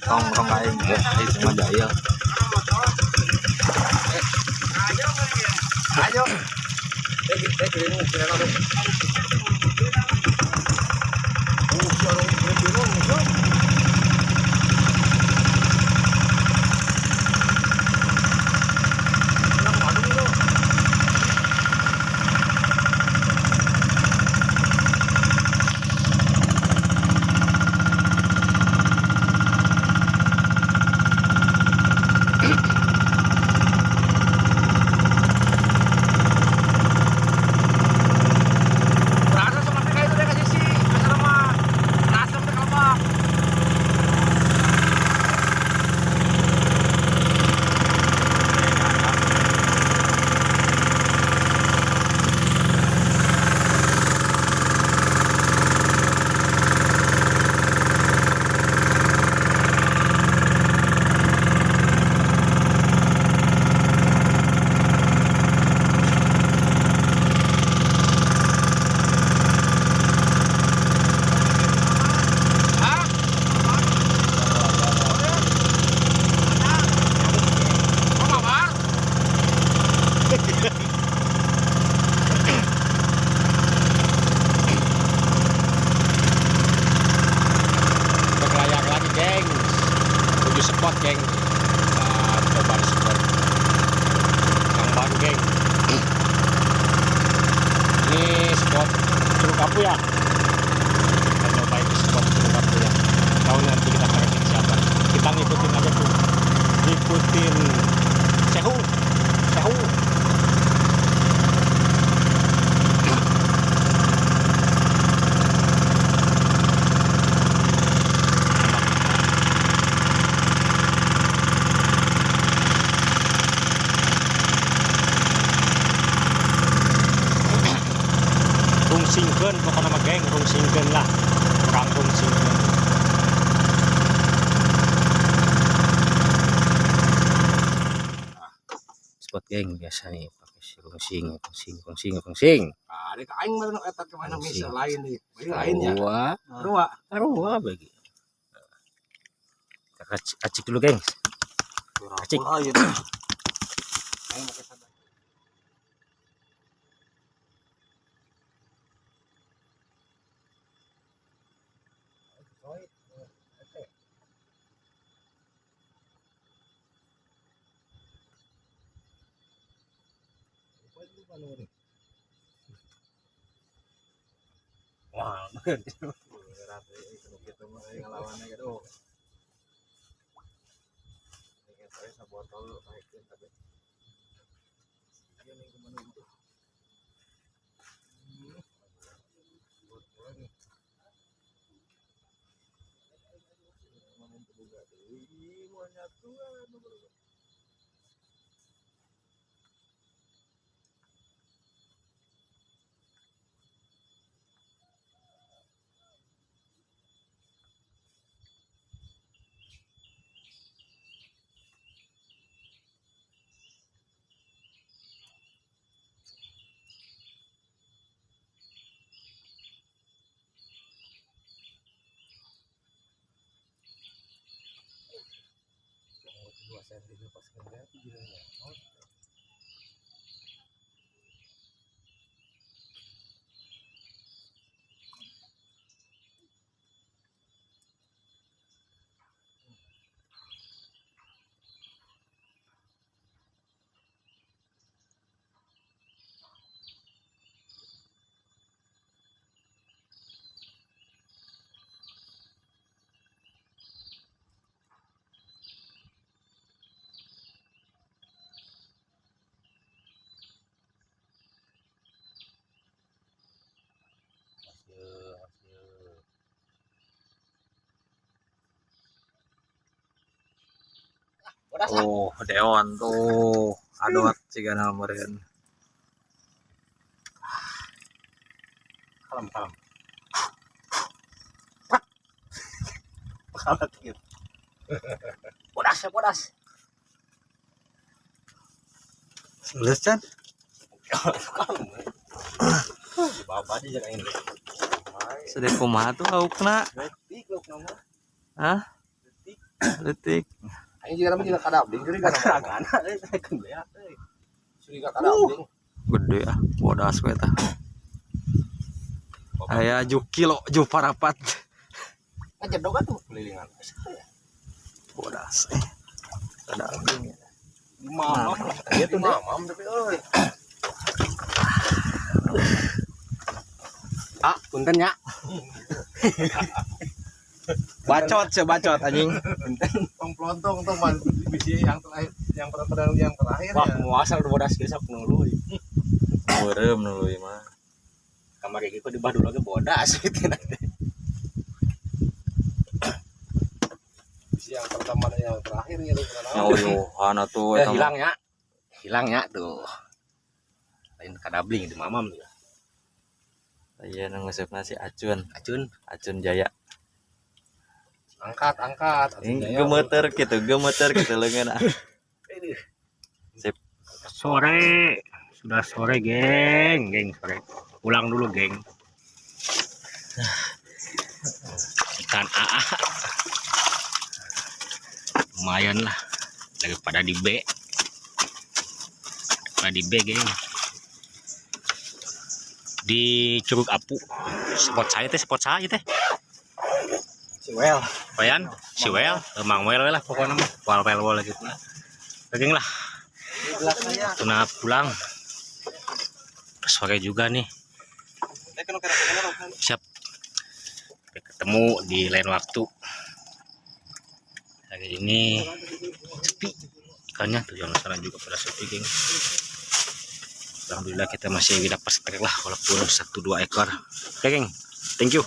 Rong lain ya, itu mah jaya. Ayo. Spot geng, coba spot yang baru geng. Ini spot Curug Apu ya. Kita coba itu spot Curug Apu ya. Tahu nanti kita cari siapa. Kita ngikutin aja tuh, ngikutin Sehu. Rungsingkeun pokoknya mah geng, rungsingkeun lah, kurang rungsingkeun. Spot geng biasa nih pakai si rungsing. Ada aing mah nu eta ke mana misal lain deui. Lain ya. Arua bagi. Acik dulu geng. Acik. Aing make sadar. Wah, berat itu kita ngelawannya gitu. Ini saya sabotol naikin tapi ini kemana itu? Saya pas kerja bilangnya oh, dewan tuh. Aduh, cigana meureun. Kalem. Kalat gitu. Bodas. Geus can. Bapak di jaga ini. Sedek kumaha tuh laukna? Hah? Letik. Ini juga kada abding, jadi kada kana. Suri kada abding. Gede ah, bodas we tah. Aya jukilo ju parapat. Ngejedog kan tuh kelilingan. Bodas. Kada abding. Mamam. Dia tuh mamam tapi euy. Ah, punten nya. Bacot anjing. Tong pelontong tong bisi yang terakhir, yang terakhir Wah, ya. muasal udah bodas geus nuluy. Meureum nu leuwih mah. Kamari kitu di Badul lagi bodas gitu nanti. Bisi yang pertama dan yang terakhir ya. Nyauyuhan atuh eta mah. Hilangnya tuh. Lain kadabling di mamam tuh. Aya nu ngeusupna si Acun Jaya. Angkat. Gemeter kitu leungeun. Sip. Sudah sore, geng sore. Pulang dulu, geng. Ikan AA. Lumayan lah. Daripada di B. Geng. Di Curug Apu. Spot saya teh. Siwel. Payan, Siwel, emang wel lah pokoknya mah. Wal gitu lah. Geng lah. Tuna pulang. Sore juga nih. Siap. Ketemu di lain waktu. Hari ini sepi. Ikannya tuh yang sana juga pada sepi, geng. Alhamdulillah kita masih dapat strike lah walaupun 1-2 ekor. Oke, geng. Thank you.